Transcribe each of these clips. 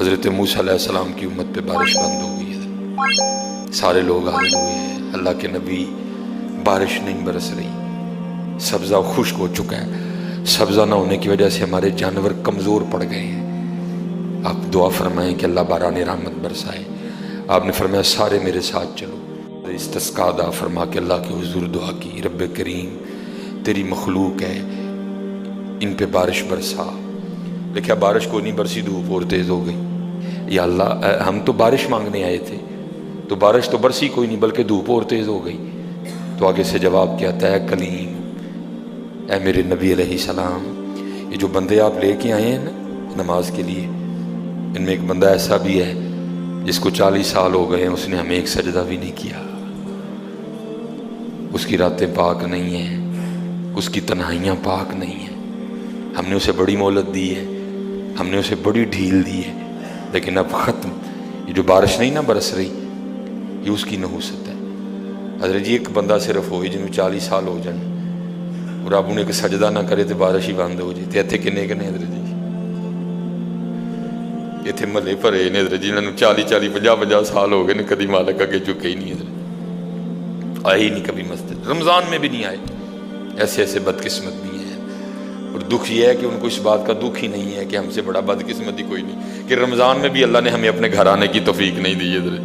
حضرت موسیٰ علیہ السلام کی امت پہ بارش بند ہو گئی ہے، سارے لوگ حاضر ہوئے ہیں، اللہ کے نبی بارش نہیں برس رہی، سبزہ خشک ہو چکا ہے، سبزہ نہ ہونے کی وجہ سے ہمارے جانور کمزور پڑ گئے ہیں، آپ دعا فرمائیں کہ اللہ باران رحمت برسائے۔ آپ نے فرمایا سارے میرے ساتھ چلو، استسقاء ادا فرما کے اللہ کے حضور دعا کی، رب کریم تیری مخلوق ہے، ان پہ بارش برسا۔ لیکن بارش کو نہیں برسی، دھوپ اور تیز ہو گئی۔ یا اللہ ہم تو بارش مانگنے آئے تھے، تو بارش تو برسی کوئی نہیں بلکہ دھوپ اور تیز ہو گئی۔ تو آگے سے جواب کیا آتا ہے، کلیم اے میرے نبی علیہ السلام، یہ جو بندے آپ لے کے آئے ہیں نا نماز کے لیے، ان میں ایک بندہ ایسا بھی ہے جس کو 40 سال ہو گئے ہیں، اس نے ہمیں ایک سجدہ بھی نہیں کیا، اس کی راتیں پاک نہیں ہیں، اس کی تنہائیاں پاک نہیں ہیں، ہم نے اسے بڑی مہلت دی ہے، ہم نے اسے بڑی ڈھیل دی ہے، لیکن اب ختم۔ یہ جو بارش نہیں نہ برس رہی، یہ اس کی نحوست ہے۔ حضرت جی ایک بندہ صرف ہوئی جن میں 40 سال ہو جائیں اور آپ انہیں ایک سجدہ نہ کرے تو بارش ہی بند ہو جائے۔ اتنے کنے کنے حضرت جی اتنے محلے بھرے نے حضرت جی، انہوں نے 40 سال ہو گئے نے کدی مالک اگے جھکے ہی نہیں، حضرت آئے ہی نہیں کبھی مسجد، رمضان میں بھی نہیں آئے۔ ایسے ایسے بدقسمت بھی ہیں، اور دکھ یہ ہے کہ ان کو اس بات کا دکھ ہی نہیں ہے کہ ہم سے بڑا بدقسمت ہی کوئی نہیں کہ رمضان میں بھی اللہ نے ہمیں اپنے گھر آنے کی توفیق نہیں دی۔ حضرت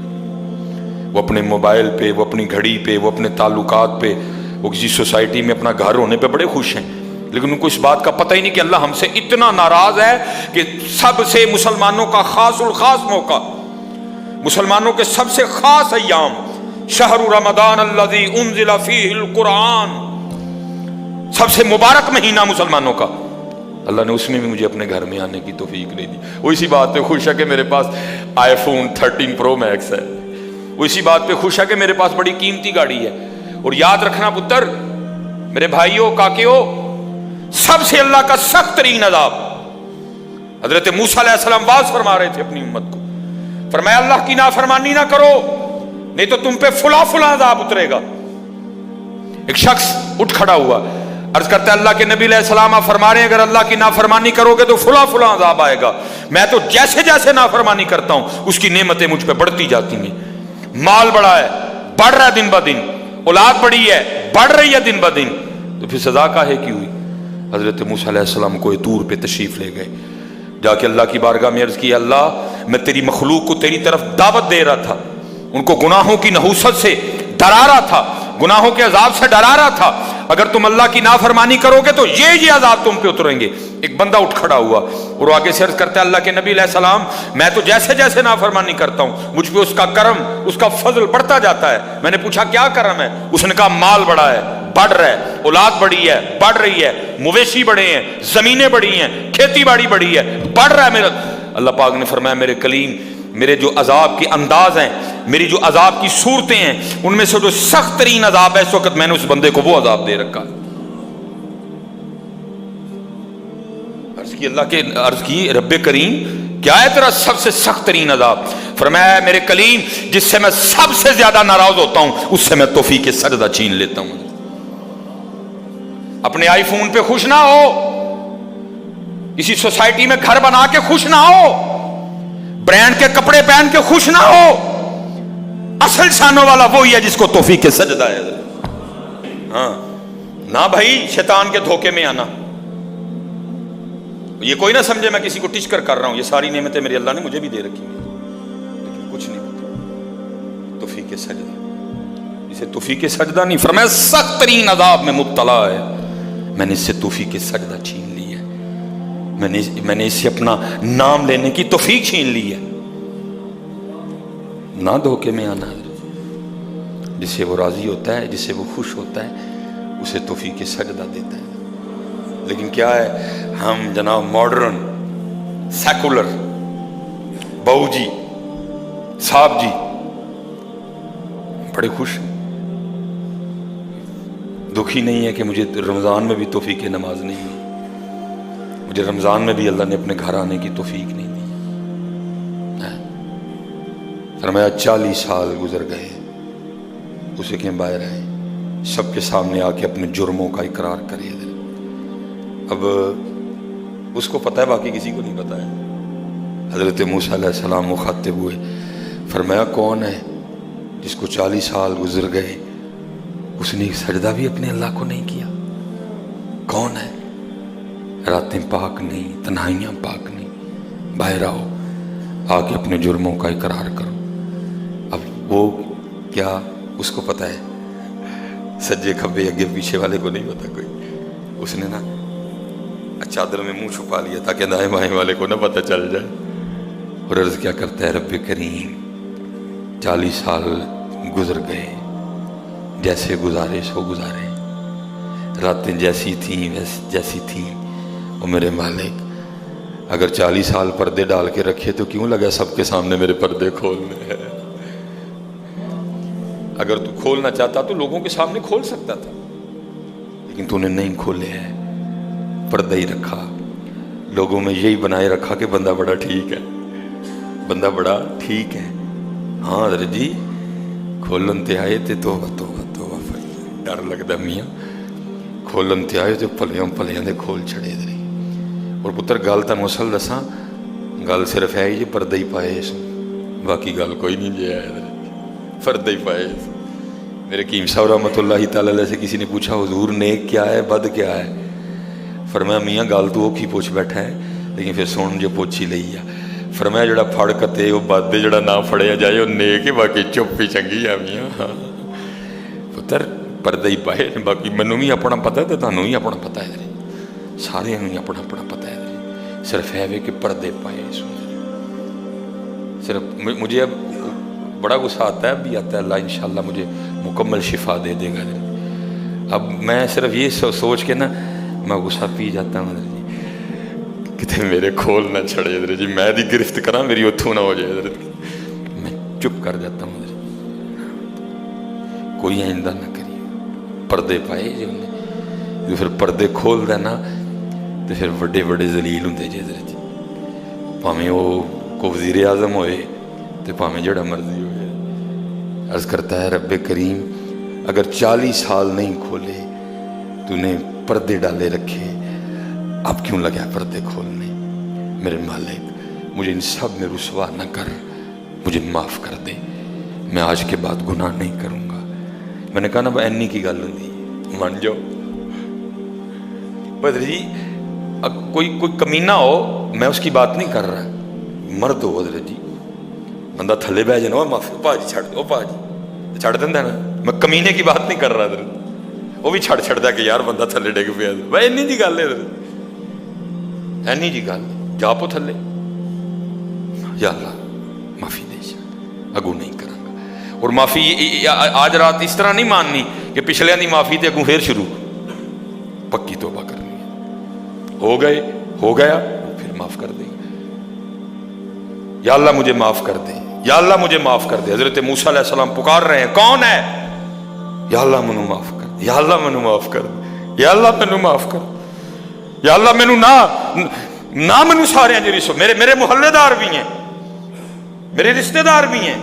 وہ اپنے موبائل پہ، وہ اپنی گھڑی پہ، وہ اپنے تعلقات پہ، وہ کسی سوسائٹی میں اپنا گھر ہونے پہ بڑے خوش ہیں، لیکن ان کو اس بات کا پتہ ہی نہیں کہ اللہ ہم سے اتنا ناراض ہے کہ سب سے مسلمانوں کا خاص الخاص موقع، مسلمانوں کے سب سے خاص ایام، شہر رمضان الذی انزل فیہ القرآن، سب سے مبارک مہینہ مسلمانوں کا، اللہ نے اس میں بھی مجھے اپنے گھر میں آنے کی توفیق نہیں دی۔ وہ اسی بات پہ خوش ہے کہ میرے پاس آئی فون 13 پرو میکس ہے، وہ اسی بات پہ خوش ہے کہ میرے پاس بڑی قیمتی گاڑی ہے۔ اور یاد رکھنا پتر، میرے بھائیوں کاکیوں، سب سے اللہ کا سخت ترین عذاب، حضرت موسیٰ علیہ السلام واز فرما رہے تھے اپنی امت کو، فرمایا اللہ کی نافرمانی نہ کرو نہیں تو تم پہ فلاں فلاں عذاب اترے گا۔ ایک شخص اٹھ کھڑا ہوا، عرض کرتا ہے اللہ کے نبی علیہ السلام آپ فرما رہے ہیں اگر اللہ کی نافرمانی کرو گے تو فلاں فلاں عذاب آئے گا، میں تو جیسے جیسے نافرمانی کرتا ہوں اس کی نعمتیں مجھ پہ بڑھتی جاتی ہیں، مال بڑا ہے، بڑھ رہا ہے دن بہ دن، اولاد بڑی ہے، بڑھ رہی ہے دن بہ دن، تو پھر سزا کاہے کی ہوئی؟ حضرت موسیٰ علیہ السلام کو طور پہ تشریف لے گئے، جا کے اللہ کی بارگاہ میں عرض کی، اللہ میں تیری مخلوق کو تیری طرف دعوت دے رہا تھا، ان کو گناہوں کی نحوست سے ڈرا رہا تھا، گناہوں کے عذاب سے ڈرا رہا تھا، اگر تم اللہ کی نافرمانی کرو گے تو یہ عذاب تم پہ اتریں گے۔ ایک بندہ اٹھ کھڑا ہوا اور آگے سے عرض کرتا ہے اللہ کے نبی علیہ السلام میں تو جیسے جیسے نافرمانی کرتا ہوں مجھ پہ اس کا کرم، اس کا فضل بڑھتا جاتا ہے۔ میں نے پوچھا کیا کرم ہے؟ اس نے کہا مال بڑا ہے، بڑھ رہا ہے، اولاد بڑی ہے، بڑھ رہی ہے، مویشی بڑے ہیں، زمینیں بڑی ہیں، کھیتی باڑی بڑی ہے، بڑھ رہا ہے میرا۔ اللہ پاک نے فرمایا میرے کلیم، میرے جو عذاب کے انداز ہیں، میری جو عذاب کی صورتیں ہیں، ان میں سے جو سخت ترین عذاب ہے اس وقت میں نے اس بندے کو وہ عذاب دے رکھا ہے۔ اللہ کے عرض کی رب کریم کیا ہے تیرا سب سے سخت ترین عذاب؟ فرمایا میرے کلیم جس سے میں سب سے زیادہ ناراض ہوتا ہوں اس سے میں توفیق سجدہ چھین لیتا ہوں۔ اپنے آئی فون پہ خوش نہ ہو، کسی سوسائٹی میں گھر بنا کے خوش نہ ہو، برانڈ کے کپڑے پہن کے خوش نہ ہو، اصل شانوں والا وہی ہے جس کو توفیق سجدہ ہے۔ ہاں نہ بھائی شیطان کے دھوکے میں آنا، یہ کوئی نہ سمجھے میں کسی کو ٹچ کر رہا ہوں، یہ ساری نعمتیں میری اللہ نے مجھے بھی دے رکھی ہیں، لیکن کچھ نہیں ہوتا توفیق سجدہ، اسے توفیق سجدہ نہیں فرمایا سخت ترین عذاب میں مبتلا ہے، میں نے اس سے توفیق سجدہ چھین لی ہے، میں نے اس سے اپنا نام لینے کی توفیق چھین لی ہے۔ نہ دھوکے میں آنا، جس سے وہ راضی ہوتا ہے، جس سے وہ خوش ہوتا ہے اسے توفیق سجدہ دیتا ہے۔ لیکن کیا ہے ہم جناب ماڈرن سیکولر بہو جی صاحب جی بڑے خوش ہیں، دکھی نہیں ہے کہ مجھے رمضان میں بھی توفیق نماز نہیں ہوئی، مجھے رمضان میں بھی اللہ نے اپنے گھر آنے کی توفیق نہیں دی۔ فرمایا 40 سال گزر گئے، اسے کہ باہر آئے سب کے سامنے آ کے اپنے جرموں کا اقرار کرے۔ اب اس کو پتہ ہے، باقی کسی کو نہیں پتہ ہے، حضرت موسیٰ علیہ السلام مخاطب ہوئے، فرمایا کون ہے جس کو 40 سال گزر گئے اس نے ایک سجدہ بھی اپنے اللہ کو نہیں کیا؟ کون ہے؟ راتیں پاک نہیں، تنہائیاں پاک نہیں، باہر آؤ، آ کے اپنے جرموں کا اقرار کرو۔ اب وہ کیا اس کو پتہ ہے؟ سجے کھبے اگے پیچھے والے کو نہیں پتا کوئی۔ اس نے نا چادر میں منہ چھپا لیا تاکہ دائیں بائیں والے کو نہ پتہ چل جائے، اور عرض کیا کرتا ہے، رب کریم 40 سال گزر گئے، جیسے گزارے سو گزارے، راتیں جیسی تھیں جیسی تھیں، وہ میرے مالک اگر 40 سال پردے ڈال کے رکھے تو کیوں لگا سب کے سامنے میرے پردے کھولنے ہیں؟ اگر تو کھولنا چاہتا تو لوگوں کے سامنے کھول سکتا تھا، لیکن تو نے نہیں کھولے ہیں، پردہ ہی رکھا، لوگوں میں یہی بنائے رکھا کہ بندہ بڑا ٹھیک ہے، بندہ بڑا ٹھیک ہے۔ ہاں حضرت جی کھولن تے آئے تے توبہ توبہ توبہ، ڈر لگتا میاں، کھولن تے آئے تے پلیاں دے کھول چھڑے دے۔ اور پتر گل تن مسل دساں، گل صرف ہے جی پردہ ہی پائے اس، باقی گل کوئی نہیں جی ہے، پردہ ہی پائے اس۔ میرے قیم صاحب رحمۃ اللہ تعالی علیہ سے کسی نے پوچھا حضور نیک کیا ہے بد کیا ہے؟ فرمایا میاں گل تو وہ کی پوچھ بیٹھا ہے، لیکن پھر سن جو پوچھی لئی ہے۔ فرمایا جڑا پھڑ کتے وہ بد دے، جڑا نہ پھڑیا جائے وہ نیک ہے، باقی چپ ہی چنگی ہے میاں۔ ہاں پتر پردہ ہی پائے، باقی منوں بھی اپنا پتہ ہے تو تانوں بھی اپنا پتہ ہے، سارے ہی اپنا اپنا پتہ ہے، صرف ہے کہ پردے پائے۔ صرف مجھے اب بڑا غصہ آتا ہے، اب بھی آتا ہے، اللہ انشاءاللہ مجھے مکمل شفا دے دے گا۔ اب میں صرف یہ سوچ کے نا میں غصہ پی جاتا ہوں جی، کتے میرے کھول نہ چھڑے حضرت جی، میں دی گرفت کراں میری اتھوں نہ ہو جائے حضرت، میں چپ کر جاتا ہوں حضرت، کوئی آئندہ نہ کریے۔ پردے پائے جی انہیں، جو پھر پردے کھول دینا تو پھر بڑے بڑے ذلیل ہوندے جی حضرت، پاویں وہ کو وزیر اعظم ہوئے تو پاویں جڑا مرضی ہوئے۔ عرض کرتا ہے رب کریم اگر 40 سال نہیں کھولے تو نے پردے ڈالے رکھے، اب کیوں لگا پردے کھولنے؟ میرے مالک مجھے ان سب میں رسوا نہ کر، مجھے معاف کر دے، میں آج کے بعد گناہ نہیں کروں گا۔ میں نے کہا نا اینی کی گل ہوندی من جاؤ بدر جی، کوئی کمینہ ہو میں اس کی بات نہیں کر رہا، مرد ہو حضرت جی، بندہ تھلے بہ جانا معافی پا جی چھڑ دو، پا جی چھڑ دینا نا، میں کمینے کی بات نہیں کر رہا حضرت، وہ بھی چھڑ کہ یار بندہ تھلے ڈگ پیا، بھائی اینی جی گل ہے حضرت، اینی جی گل جا پو تھلے، یا اللہ معافی دے اگوں نہیں کروں گا۔ اور معافی آج رات اس طرح نہیں ماننی کہ پچھلے دی معافی تے اگوں پھر شروع، پکی توبہ کرنی ہے، ہو گئے ہو گیا پھر معاف کر دیں، یا اللہ مجھے معاف کر دے، یا اللہ مجھے معاف کر دے۔ حضرت موسیٰ علیہ السلام پکار رہے ہیں، کون ہے؟ یا اللہ منو معاف کر دے، یا اللہ منو معاف کر دے، یا اللہ منو معاف کر دے، یا اللہ منو نہ منو سارے ہیں جی، میرے محلے دار بھی ہیں، میرے رشتہ دار بھی ہیں،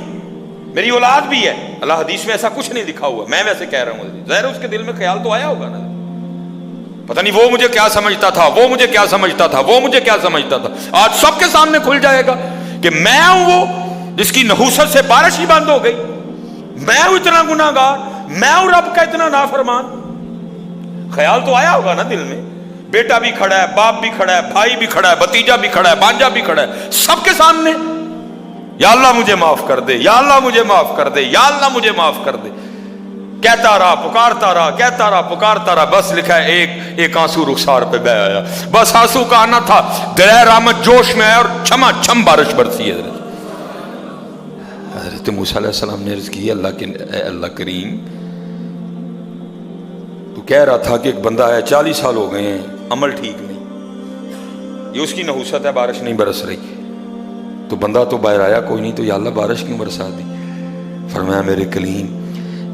میری اولاد بھی ہے۔ اللہ حدیث میں ایسا کچھ نہیں لکھا ہوا، میں ویسے کہہ رہا ہوں، ظاہر اس کے دل میں خیال تو آیا ہوگا نا، پتہ نہیں وہ مجھے کیا سمجھتا تھا، وہ مجھے کیا سمجھتا تھا، وہ مجھے کیا سمجھتا تھا۔ آج سب کے سامنے کھل جائے گا کہ میں ہوں وہ جس کی نحوست سے بارش ہی بند ہو گئی، میں ہوں اتنا گناہ گار، میں ہوں رب کا اتنا نافرمان۔ خیال تو آیا ہوگا نا دل میں، بیٹا بھی کھڑا ہے، باپ بھی کھڑا ہے، بھائی بھی کھڑا ہے، بھتیجا بھی کھڑا ہے، بانجا بھی کھڑا ہے، سب کے سامنے یا اللہ مجھے معاف کر دے، یا اللہ مجھے معاف کر دے، یا اللہ مجھے معاف کر دے، کہتا رہا پکارتا رہا، کہتا رہا پکارتا رہا، بس لکھا ہے ایک آنسو رخسار پہ بہ آیا، بس آنسو کا آنا تھا، دریائے رحمت جوش میں ہے اور چھما چھم بارش برسی ہے۔ حضرت موسیٰ علیہ السلام نے عرض کی، اللہ کریم تو کہہ رہا تھا کہ ایک بندہ ہے 40 سال ہو گئے ہیں، عمل ٹھیک نہیں، یہ اس کی نحوست ہے، بارش نہیں برس رہی، تو بندہ تو باہر آیا کوئی نہیں، تو یا اللہ بارش کیوں برسا دی؟ فرمایا میرے کلیم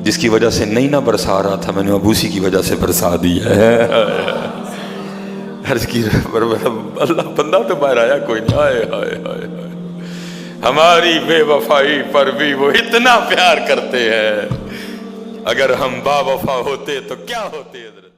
جس کی وجہ سے نہیں نہ برسا رہا تھا میں نے اب اسی کی وجہ سے برسا دی ہے۔ عرض کی اللہ بندہ تو باہر آیا کوئی نہیں، ہائے ہائے ہائے ہائے، ہماری بے وفائی پر بھی وہ اتنا پیار کرتے ہیں، اگر ہم با وفا ہوتے تو کیا ہوتے حضرت۔